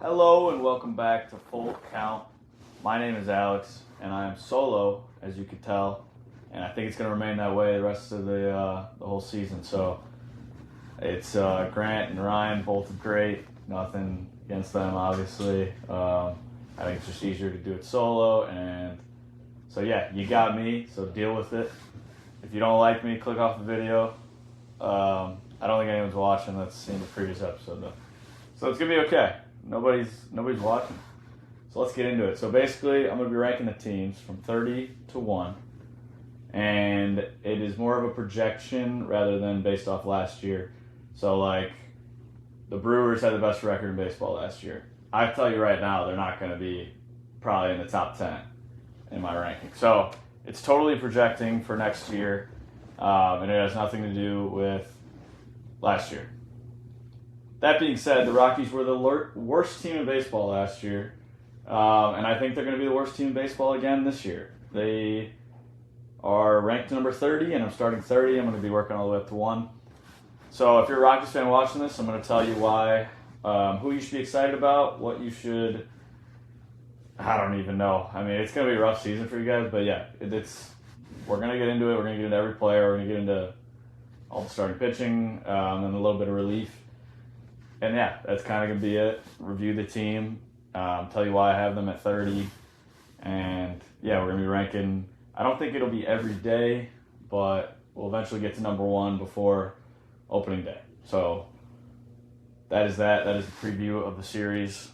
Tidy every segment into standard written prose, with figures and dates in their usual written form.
Hello and welcome back to Full Count. My name is Alex and I am solo, as you can tell, and I think it's going to remain that way the rest of the whole season. So it's Grant and Ryan, both great. Nothing against them, obviously. I think it's just easier to do it solo, and so yeah, you got me. So deal with it. If you don't like me, click off the video. I don't think anyone's watching that's seen the previous episode though, so it's gonna be okay. Nobody's watching. So let's get into it. So basically, I'm going to be ranking the teams from 30 to 1. And it is more of a projection rather than based off last year. So, like, the Brewers had the best record in baseball last year. I tell you right now, they're not going to be probably in the top 10 in my ranking. So, it's totally projecting for next year. And it has nothing to do with last year. That being said, the Rockies were the worst team in baseball last year, and I think they're going to be the worst team in baseball again this year. They are ranked number 30, and I'm starting 30. I'm going to be working all the way up to 1. So if you're a Rockies fan watching this, I'm going to tell you why, who you should be excited about, what you should. I don't even know. I mean, it's going to be a rough season for you guys, but yeah, we're going to get into it. We're going to get into every player. We're going to get into all the starting pitching, and a little bit of relief. And yeah, that's kind of going to be it. Review the team, tell you why I have them at 30. And yeah, we're going to be ranking. I don't think it'll be every day, but we'll eventually get to number 1 before opening day. So that is that. That is the preview of the series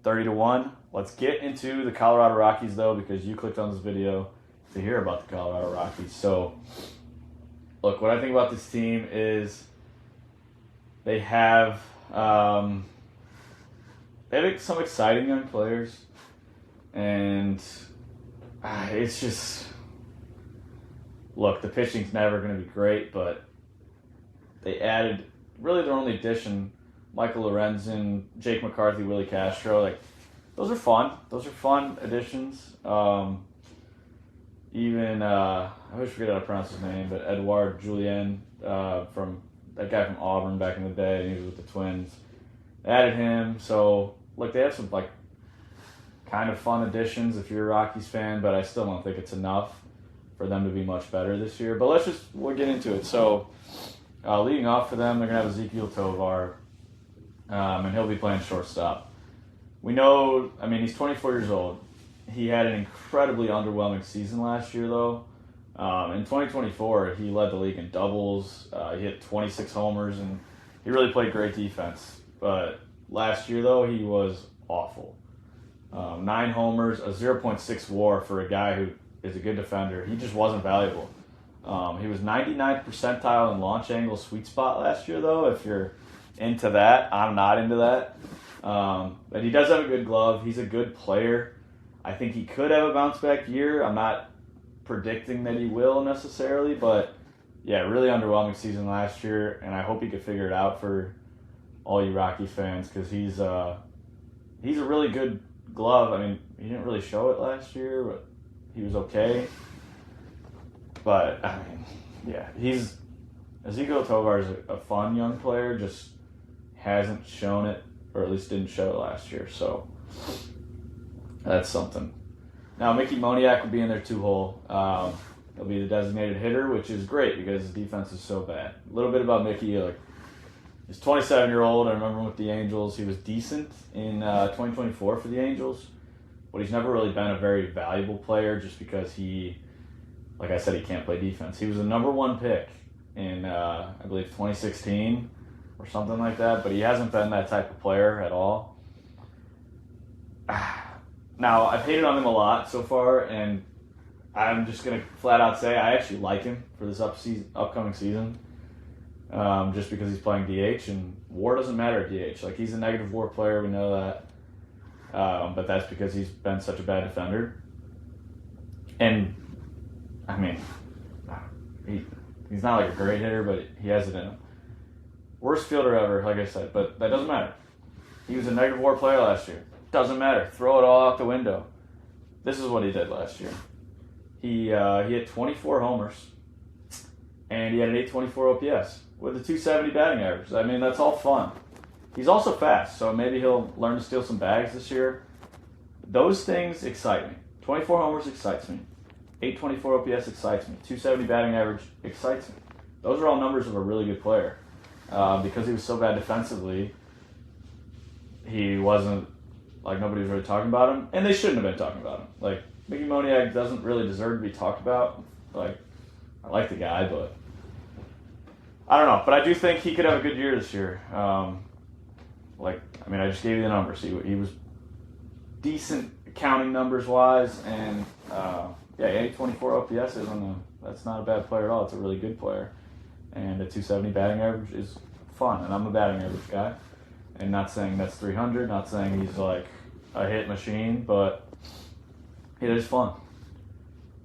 30 to 1. Let's get into the Colorado Rockies, though, because you clicked on this video to hear about the Colorado Rockies. So look, what I think about this team is they have some exciting young players, and it's just, look, the pitching's never going to be great, but they added, really their only addition, Michael Lorenzen, Jake McCarthy, Willie Castro, like, those are fun. Those are fun additions. Even, I always forget how to pronounce his name, but Edouard Julien, from that guy from Auburn back in the day, and he was with the Twins. They added him, so look, they have some like kind of fun additions if you're a Rockies fan, but I still don't think it's enough for them to be much better this year. But we'll get into it. So leading off for them, they're gonna have Ezekiel Tovar, and he'll be playing shortstop. We know, I mean, he's 24 years old. He had an incredibly underwhelming season last year, though. In 2024, he led the league in doubles. He hit 26 homers, and he really played great defense. But last year, though, he was awful. 9 homers, a 0.6 WAR for a guy who is a good defender. He just wasn't valuable. He was 99th percentile in launch angle sweet spot last year, though, if you're into that. I'm not into that. But he does have a good glove. He's a good player. I think he could have a bounce-back year. I'm not predicting that he will necessarily, but yeah, really underwhelming season last year, and I hope he could figure it out for all you Rockies fans, because he's a really good glove. I mean, he didn't really show it last year, but he was okay. But I mean, yeah, Ezekiel Tovar is a fun young player, just hasn't shown it, or at least didn't show it last year, so that's something. Now, Mickey Moniak will be in their 2-hole. He'll be the designated hitter, which is great because his defense is so bad. A little bit about Mickey, like, he's 27-year-old. I remember him with the Angels. He was decent in 2024 for the Angels, but he's never really been a very valuable player just because like I said, he can't play defense. He was the number 1 pick in, I believe, 2016 or something like that, but he hasn't been that type of player at all. Now, I've hated on him a lot so far, and I'm just going to flat out say I actually like him for this upcoming season, just because he's playing DH, and WAR doesn't matter at DH. Like, he's a negative WAR player, we know that, but that's because he's been such a bad defender. And, I mean, he's not like a great hitter, but he has it in him. Worst fielder ever, like I said, but that doesn't matter. He was a negative WAR player last year. Doesn't matter. Throw it all out the window. This is what he did last year. He hit 24 homers, and he had an 824 OPS with a 270 batting average. I mean, that's all fun. He's also fast, so maybe he'll learn to steal some bags this year. Those things excite me. 24 homers excites me. 824 OPS excites me. 270 batting average excites me. Those are all numbers of a really good player. Because he was so bad defensively, he wasn't, like, nobody was really talking about him. And they shouldn't have been talking about him. Like, Mickey Moniak doesn't really deserve to be talked about. Like, I like the guy, but I don't know. But I do think he could have a good year this year. I just gave you the numbers. He was decent accounting numbers-wise, and 824 OPS that's not a bad player at all. It's a really good player. And a 270 batting average is fun, and I'm a batting average guy. And not saying that's 300, not saying he's like a hit machine, but it is fun.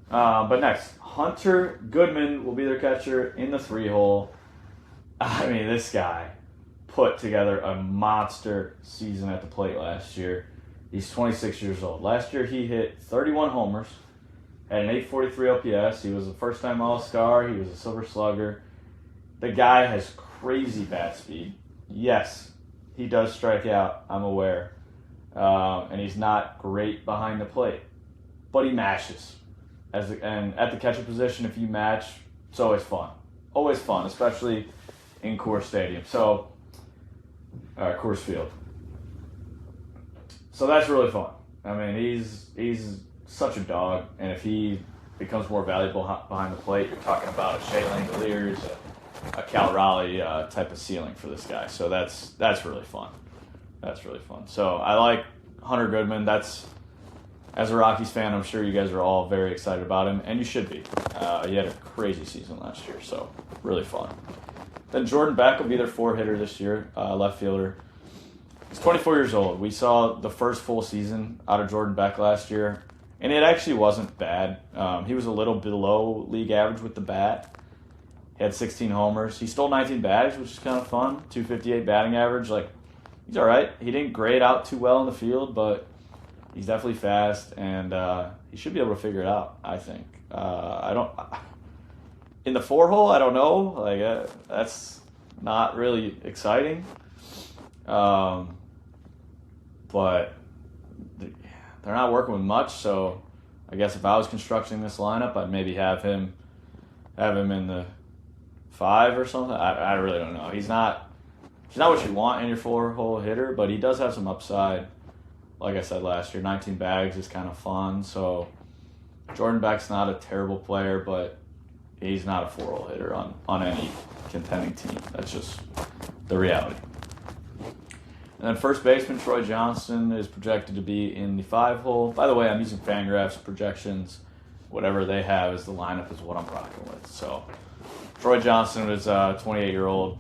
But next, Hunter Goodman will be their catcher in the 3-hole. I mean, this guy put together a monster season at the plate last year. He's 26 years old. Last year he hit 31 homers, had an 843 OPS. He was a first-time All-Star. He was a Silver Slugger. The guy has crazy bat speed. Yes, he does strike out, I'm aware. And he's not great behind the plate. But he mashes. And at the catcher position, if you match, it's always fun. Always fun, especially in Coors Stadium. Coors Field. So that's really fun. I mean, he's such a dog, and if he becomes more valuable behind the plate, you're talking about a Shea Langoliers, a Cal Raleigh type of ceiling for this guy. So that's really fun. That's really fun. So I like Hunter Goodman. As a Rockies fan, I'm sure you guys are all very excited about him, and you should be. He had a crazy season last year, so really fun. Then Jordan Beck will be their 4-hitter this year, left fielder. He's 24 years old. We saw the first full season out of Jordan Beck last year, and it actually wasn't bad. He was a little below league average with the bat. He had 16 homers. He stole 19 bags, which is kind of fun. 258 batting average. Like, he's all right. He didn't grade out too well in the field, but he's definitely fast, and he should be able to figure it out, I think. In the 4-hole, I don't know. Like, that's not really exciting. But they're not working with much, so I guess if I was constructing this lineup, I'd maybe have him in the 5 or something. I really don't know. He's not what you want in your 4-hole hitter, but he does have some upside. Like I said last year, 19 bags is kind of fun. So Jordan Beck's not a terrible player, but he's not a 4-hole hitter on any contending team. That's just the reality. And then first baseman Troy Johnston is projected to be in the 5-hole. By the way, I'm using Fangraphs projections. Whatever they have as the lineup is what I'm rocking with. So Troy Johnston was a 28-year-old.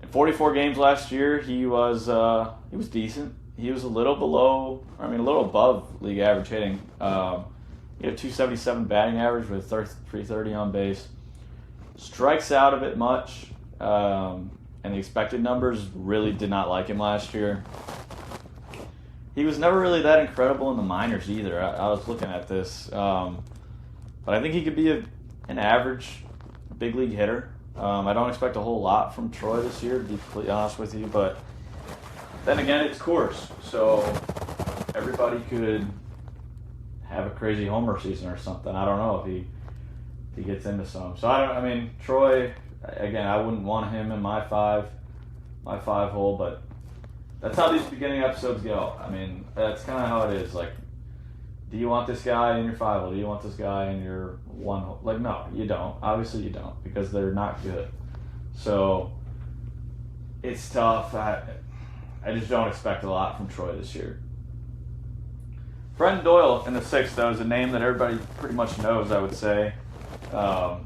In 44 games last year, he was decent. He was a little above league average hitting. He had a 277 batting average with 330 on base. Strikes out a bit much. And the expected numbers really did not like him last year. He was never really that incredible in the minors either. I was looking at this. But I think he could be an average big league hitter. I don't expect a whole lot from Troy this year, to be completely honest with you. But then again, it's Coors. So everybody could have a crazy homer season or something. I don't know if he gets into some. So Troy, again, I wouldn't want him in my 5-hole, but that's how these beginning episodes go. I mean, that's kind of how it is. Like, do you want this guy in your 5-hole? Do you want this guy in your 1-hole? Like, no, you don't. Obviously you don't, because they're not good. So it's tough. I just don't expect a lot from Troy this year. Brenton Doyle in the 6th, though, is a name that everybody pretty much knows, I would say. That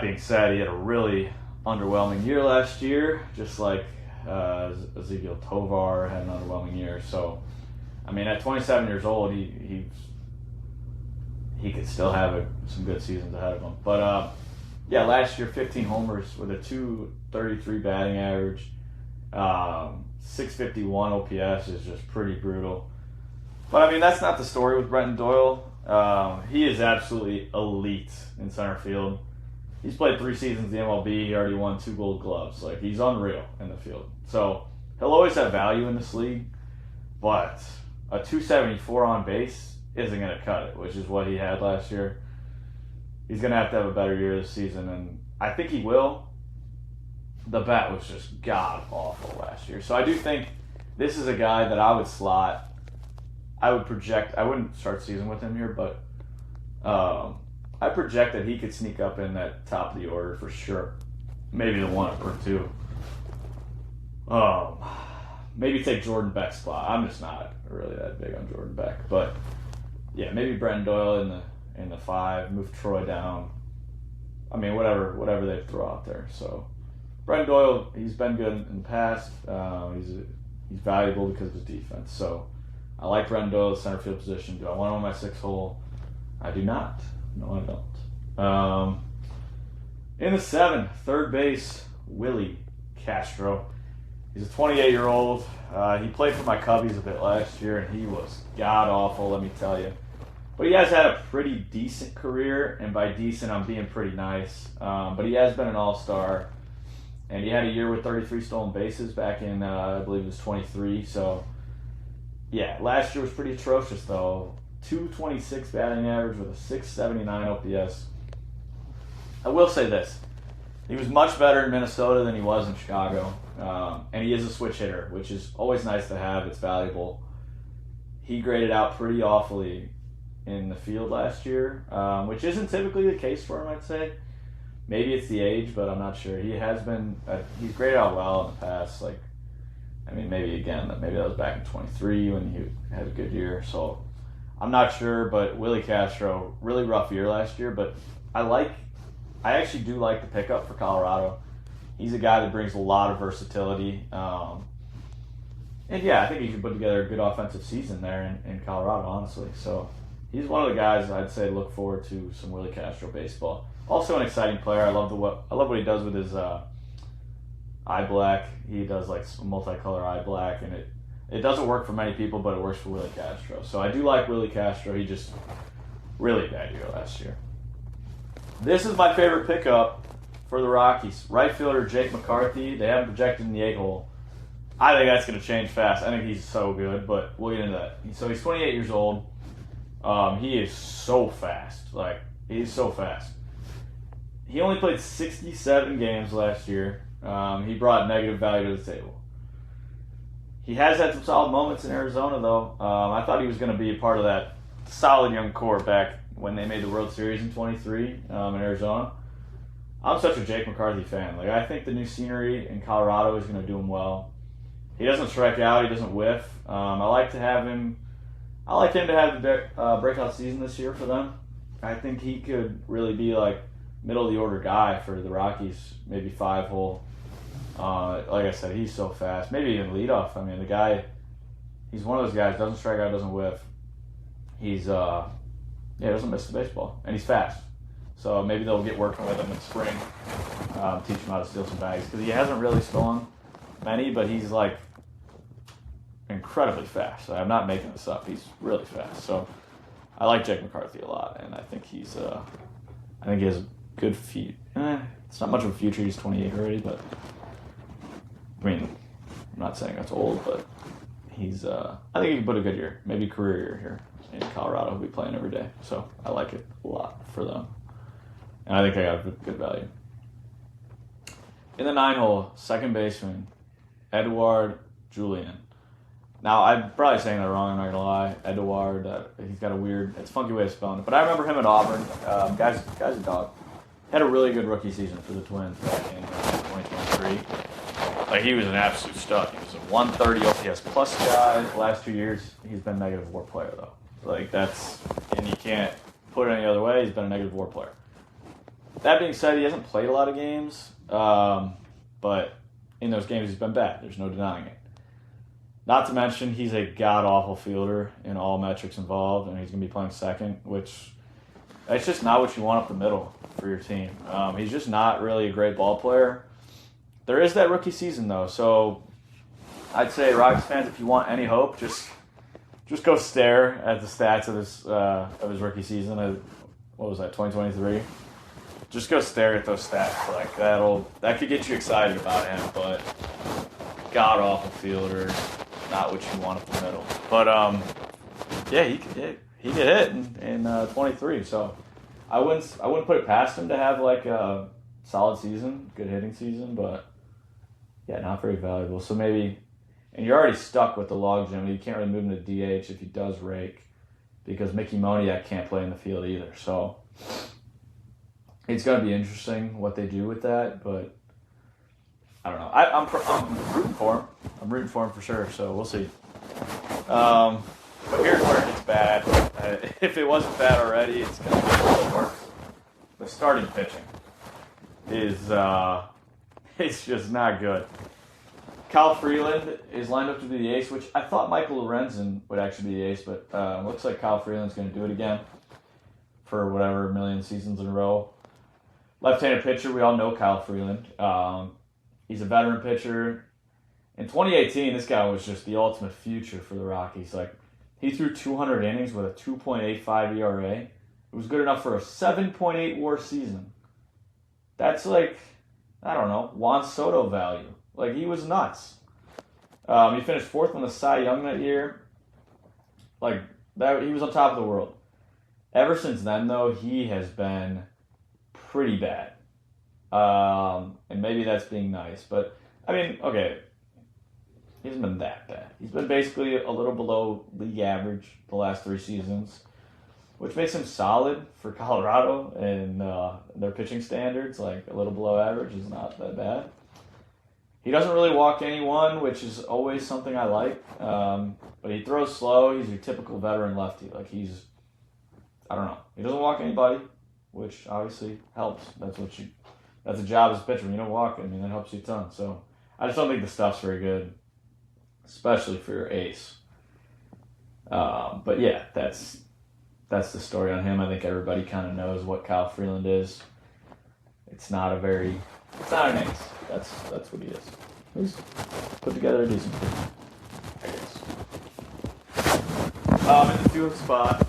being said, he had a really underwhelming year last year, just like Ezekiel Tovar had an underwhelming year. So, at 27 years old, he could still have some good seasons ahead of him. But, last year, 15 homers with a 233 batting average. 651 OPS is just pretty brutal. But, that's not the story with Brenton Doyle. He is absolutely elite in center field. He's played 3 seasons in the MLB. He already won 2 Gold Gloves. Like, he's unreal in the field. So he'll always have value in this league, but a 274 on base isn't going to cut it, which is what he had last year. He's going to have a better year this season, and I think he will. The bat was just god-awful last year. So I do think this is a guy that I would slot. I would project, I wouldn't start the season with him here, but I project that he could sneak up in that top of the order for sure. Maybe the 1 or 2. Maybe take Jordan Beck's spot. I'm just not really that big on Jordan Beck, but yeah, maybe Brenton Doyle in the 5. Move Troy down. I mean, whatever they throw out there. So Brenton Doyle, he's been good in the past. He's valuable because of his defense. So I like Brenton Doyle's center field position. Do I want him on my 6 hole? I do not. No, I don't. In the 7, third base, Willie Castro. He's a 28-year-old. He played for my Cubbies a bit last year, and he was god-awful, let me tell you. But he has had a pretty decent career, and by decent, I'm being pretty nice. But he has been an all-star, and he had a year with 33 stolen bases back in, I believe it was 23. So, yeah, last year was pretty atrocious, though. 226 batting average with a 679 OPS. I will say this. He was much better in Minnesota than he was in Chicago. And he is a switch hitter, which is always nice to have. It's valuable. He graded out pretty awfully in the field last year, which isn't typically the case for him, I'd say. Maybe it's the age, but I'm not sure. He has been, he's graded out well in the past. Like, I mean, maybe that was back in 23 when he had a good year. So I'm not sure, but Willie Castro, really rough year last year, but I actually do like the pickup for Colorado. He's a guy that brings a lot of versatility. And yeah, I think he could put together a good offensive season there in Colorado, honestly. So he's one of the guys I'd say look forward to some Willie Castro baseball. Also an exciting player. I love what he does with his eye black. He does like multicolor eye black, and it doesn't work for many people, but it works for Willie Castro. So I do like Willie Castro. He just really bad year last year. This is my favorite pickup for the Rockies. Right fielder Jake McCarthy. They have him projected in the 8 hole. I think that's going to change fast. I think he's so good, but we'll get into that. So he's 28 years old. He is so fast. Like, he's so fast. He only played 67 games last year. He brought negative value to the table. He has had some solid moments in Arizona, though. I thought he was going to be a part of that solid young core back when they made the World Series in 23 in Arizona. I'm such a Jake McCarthy fan. Like, I think the new scenery in Colorado is going to do him well. He doesn't strike out. He doesn't whiff. I like him to have the breakout season this year for them. I think he could really be like middle of the order guy for the Rockies, maybe 5 hole. Like I said, he's so fast. Maybe even leadoff. I mean, the guy, he's one of those guys, doesn't strike out, doesn't whiff. He's, doesn't miss the baseball. And he's fast. So maybe they'll get working with him in spring, teach him how to steal some bags. Because he hasn't really stolen many, but he's like incredibly fast. I'm not making this up. He's really fast. So I like Jake McCarthy a lot, and I think he has a good feet. It's not much of a future. He's 28 already, but I mean, I'm not saying that's old, but he's. I think he can put a good year, maybe career year here in Colorado. He'll be playing every day, so I like it a lot for them, and I think they got a good value. In the 9 hole, second baseman, Edouard Julien. Now, I'm probably saying that wrong, I'm not going to lie. Edouard, he's got it's a funky way of spelling it. But I remember him at Auburn. Guy's a dog. Had a really good rookie season for the Twins back in 2023. Like, he was an absolute stud. He was a 130 OPS plus guy. The last 2 years, he's been a negative WAR player, though. Like, and you can't put it any other way. He's been a negative WAR player. That being said, he hasn't played a lot of games. But in those games, he's been bad. There's no denying it. Not to mention, he's a god-awful fielder in all metrics involved, and he's going to be playing second, which that's just not what you want up the middle for your team. He's just not really a great ball player. There is that rookie season, though, so I'd say, Rockies fans, if you want any hope, just go stare at the stats of his rookie season. What was that, 2023? just go stare at those stats. Like that could get you excited about him, but god awful fielder, not what you want at the middle. But yeah, he could hit in 23. So I wouldn't put it past him to have like a solid season, good hitting season, but yeah, not very valuable. So maybe, and you're already stuck with the logjam. You can't really move him to DH if he does rake, because Mickey Moniak can't play in the field either. So it's going to be interesting what they do with that, but I don't know. I'm rooting for him. I'm rooting for him for sure, so we'll see. But here's where it gets bad. If it wasn't bad already, it's going to get a little worse. The starting pitching is it's just not good. Kyle Freeland is lined up to be the ace, which I thought Michael Lorenzen would actually be the ace, but looks like Kyle Freeland's going to do it again for whatever million seasons in a row. Left-handed pitcher, we all know Kyle Freeland. He's a veteran pitcher. In 2018, this guy was just the ultimate future for the Rockies. Like, he threw 200 innings with a 2.85 ERA. It was good enough for a 7.8 WAR season. That's like, I don't know, Juan Soto value. Like, he was nuts. He finished fourth on the Cy Young that year. Like, that, he was on top of the world. Ever since then, though, he has been pretty bad. And maybe that's being nice. But, I mean, okay, he hasn't been that bad. He's been basically a little below league average the last 3 seasons, which makes him solid for Colorado and their pitching standards. Like, a little below average is not that bad. He doesn't really walk anyone, which is always something I like. But he throws slow. He's your typical veteran lefty. Like, I don't know. He doesn't walk anybody, which obviously helps. That's a job as a pitcher. When you don't walk, I mean, that helps you a ton. So I just don't think the stuff's very good, especially for your ace. But yeah, that's the story on him. I think everybody kind of knows what Kyle Freeland is. It's not an ace. That's what he is. He's put together a decent team, I guess. In the field spot,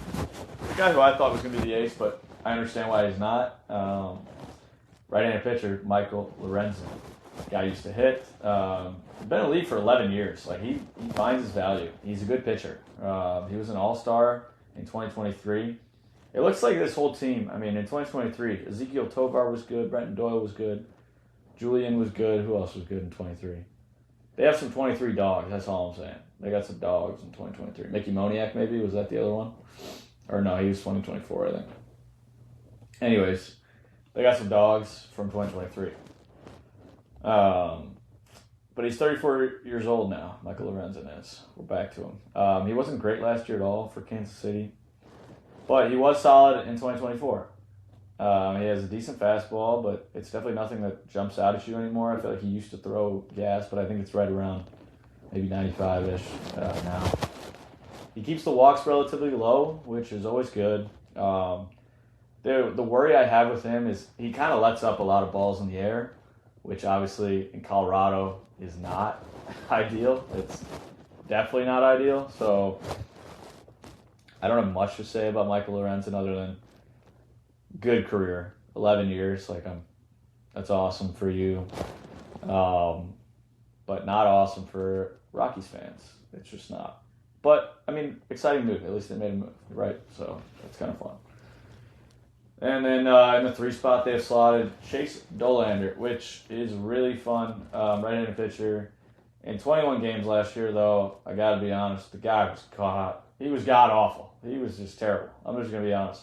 the guy who I thought was going to be the ace, but I understand why he's not. Right-handed pitcher, Michael Lorenzen. Guy used to hit. He's been in the league for 11 years. Like, he finds his value. He's a good pitcher. He was an all-star in 2023. It looks like this whole team, I mean, in 2023, Ezekiel Tovar was good, Brenton Doyle was good, Julian was good. Who else was good in 23? They have some 23 dogs, that's all I'm saying. They got some dogs in 2023. Mickey Moniak, maybe? Was that the other one? Or no, he was 2024, I think. Anyways, they got some dogs from 2023. But he's 34 years old now, Michael Lorenzen is. We're back to him. He wasn't great last year at all for Kansas City, but he was solid in 2024. He has a decent fastball, but it's definitely nothing that jumps out at you anymore. I feel like he used to throw gas, but I think it's right around maybe 95-ish now. He keeps the walks relatively low, which is always good. The worry I have with him is he kind of lets up a lot of balls in the air, which obviously in Colorado is not ideal. It's definitely not ideal. So I don't have much to say about Michael Lorenzen other than good career, 11 years. Like, that's awesome for you, but not awesome for Rockies fans. It's just not. But I mean, exciting move. At least they made a move, right? So that's kind of fun. And then in the 3 spot, they have slotted Chase Dollander, which is really fun. Right-handed pitcher. In 21 games last year, though, I got to be honest, the guy was he was god-awful. He was just terrible. I'm just going to be honest.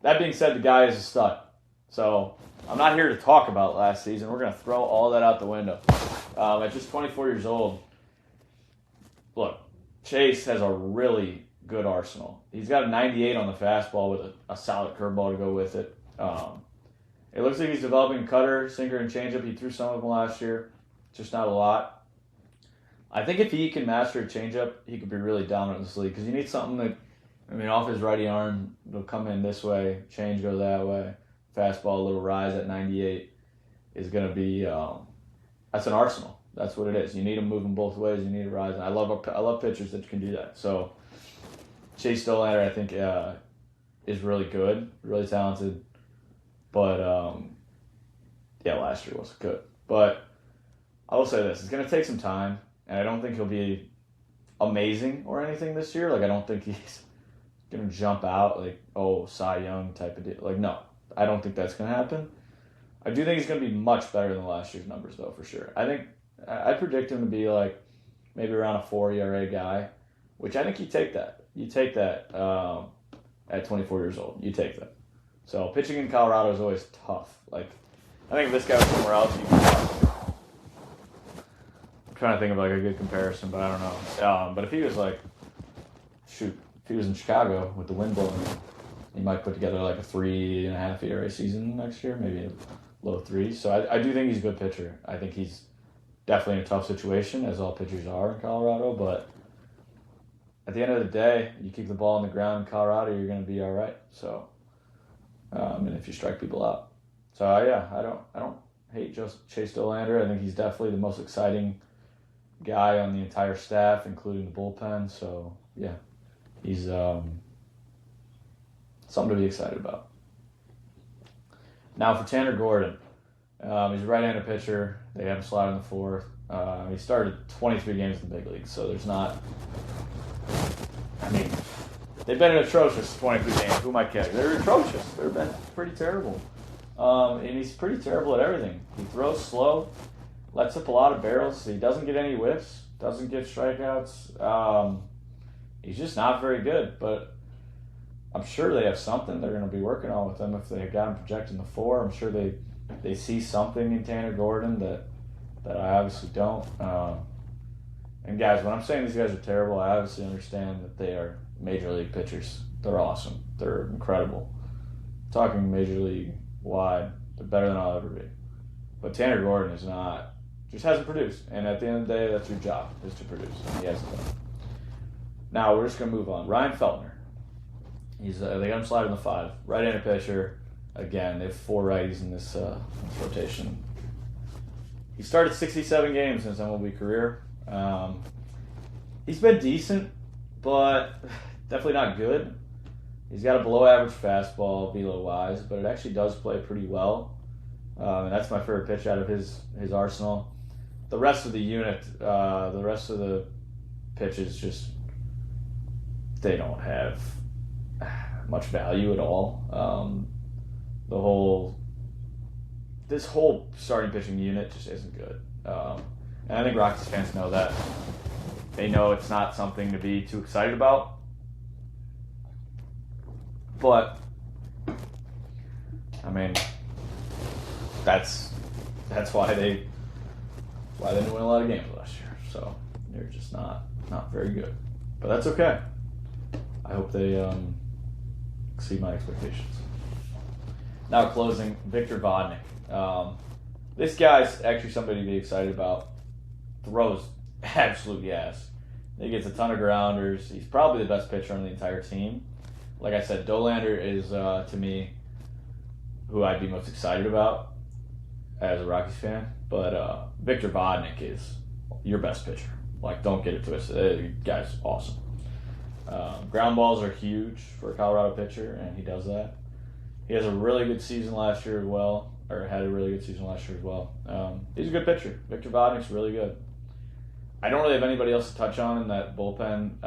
That being said, the guy is a stud. So I'm not here to talk about last season. We're going to throw all that out the window. At just 24 years old, look, Chase has a really good arsenal. He's got a 98 on the fastball with a solid curveball to go with it. It looks like he's developing cutter, sinker, and changeup. He threw some of them last year, just not a lot. I think if he can master a changeup, he could be really dominant in this league because you need something that, I mean, off his righty arm, it'll come in this way, change go that way, fastball, a little rise at 98 is going to be, that's an arsenal. That's what it is. You need him moving both ways. You need a rise. And I love pitchers that can do that. So Chase Dollander, I think, is really good, really talented. But, yeah, last year wasn't good. But I will say this. It's going to take some time, and I don't think he'll be amazing or anything this year. Like, I don't think he's going to jump out like, oh, Cy Young type of deal. Like, no. I don't think that's going to happen. I do think he's going to be much better than last year's numbers, though, for sure. I predict him to be like maybe around a 4 ERA guy, which I think you take that. You take that at 24 years old. You take that. So pitching in Colorado is always tough. Like, I think if this guy was somewhere else, you could. I'm trying to think of like a good comparison, but I don't know. But if he was like, if he was in Chicago with the wind blowing, he might put together like a 3.5 ERA season next year, maybe a low 3. So I do think he's a good pitcher. I think he's definitely in a tough situation, as all pitchers are in Colorado. But at the end of the day, you keep the ball on the ground in Colorado, you're going to be all right. So, and if you strike people out. So yeah, I don't hate Chase Dollander. I think he's definitely the most exciting guy on the entire staff, including the bullpen. So yeah, he's something to be excited about. Now for Tanner Gordon, he's a right-handed pitcher. They have him slide in the fourth. He started 23 games in the big leagues, so there's not. I mean, they've been atrocious 23 games. Who am I kidding? They're atrocious. They've been pretty terrible. And he's pretty terrible at everything. He throws slow, lets up a lot of barrels. He doesn't get any whiffs, doesn't get strikeouts. He's just not very good, but I'm sure they have something they're going to be working on with him. If they got him projected in the 4, I'm sure they see something in Tanner Gordon that I obviously don't. And guys, when I'm saying these guys are terrible, I obviously understand that they are major league pitchers. They're awesome. They're incredible. Talking major league wide, they're better than I'll ever be. But Tanner Gordon is not, just hasn't produced. And at the end of the day, that's your job, is to produce. And he hasn't done. Now we're just going to move on. Ryan Feltner. They got him sliding in the 5. Right-handed pitcher. Again, they have 4 righties in this rotation. He started 67 games in his MLB career. He's been decent, but definitely not good. He's got a below-average fastball, velo-wise, but it actually does play pretty well. And that's my favorite pitch out of his arsenal. The rest of the unit, the rest of the pitches just, they don't have much value at all. This whole starting pitching unit just isn't good. And I think Rockies fans know that. They know it's not something to be too excited about. But, I mean, that's why they didn't win a lot of games last year. So they're just not very good. But that's okay. I hope they exceed my expectations. Now closing, Victor Vodnik. This guy's actually somebody to be excited about. Throws absolute gas. He gets a ton of grounders. He's probably the best pitcher on the entire team. Like I said, Dollander is, to me, who I'd be most excited about as a Rockies fan. But Victor Vodnik is your best pitcher. Like, don't get it twisted. The guy's awesome. Ground balls are huge for a Colorado pitcher, and he does that. He has a really good season last year as well, or had a really good season last year as well. He's a good pitcher. Victor Vodnik's really good. I don't really have anybody else to touch on in that bullpen.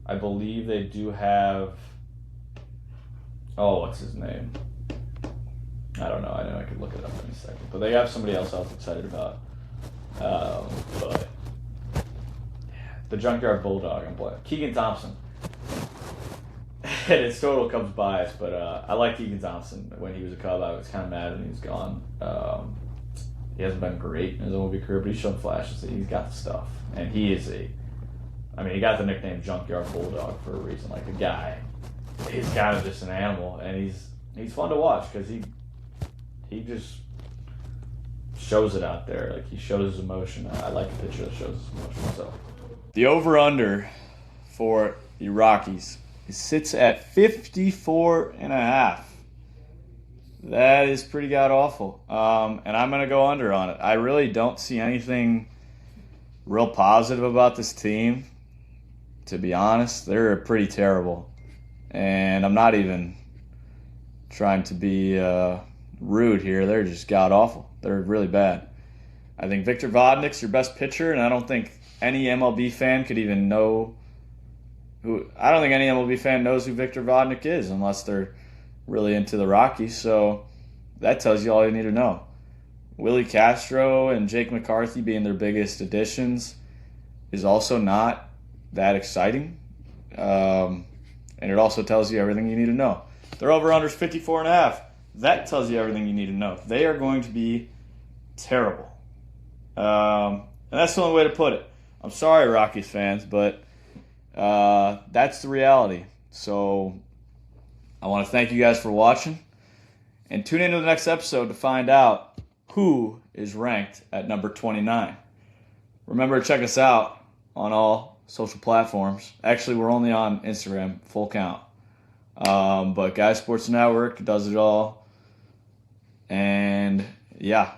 I believe they do have... Oh, what's his name? I don't know. I know I could look it up in a second. But they have somebody else I was excited about. But the Junkyard Bulldog, I'm blank. Keegan Thompson. And his total comes biased, but I like Keegan Thompson. When he was a Cub, I was kind of mad when he was gone. He hasn't been great in his MLB career, but he's shown flashes that he's got the stuff. And he is he got the nickname Junkyard Bulldog for a reason. Like, the guy, he's kind of just an animal, and he's fun to watch because he just shows it out there. Like, he shows his emotion. I like a pitcher that shows his emotion. So the over-under for the Rockies sits at 54.5. That is pretty god-awful. And I'm going to go under on it. I really don't see anything real positive about this team. To be honest, they're pretty terrible. And I'm not even trying to be rude here. They're just god awful. They're really bad. I think Victor Vodnik's your best pitcher, and I don't think any MLB fan could even know who. I don't think any MLB fan knows who Victor Vodnik is unless they're really into the Rockies. So that tells you all you need to know. Willie Castro and Jake McCarthy being their biggest additions is also not that exciting. And it also tells you everything you need to know. Their over-under is 54.5. That tells you everything you need to know. They are going to be terrible. And that's the only way to put it. I'm sorry, Rockies fans, but that's the reality. So I want to thank you guys for watching. And tune into the next episode to find out who is ranked at number 29. Remember to check us out on all social platforms. Actually, we're only on Instagram, full count. But Guys Sports Network does it all. And yeah,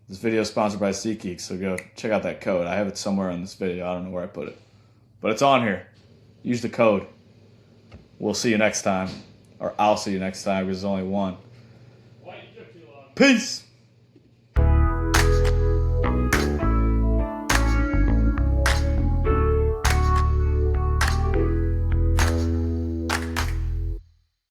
this video is sponsored by SeatGeek, so go check out that code. I have it somewhere in this video. I don't know where I put it. But it's on here. Use the code. We'll see you next time. Or I'll see you next time because there's only one. Peace!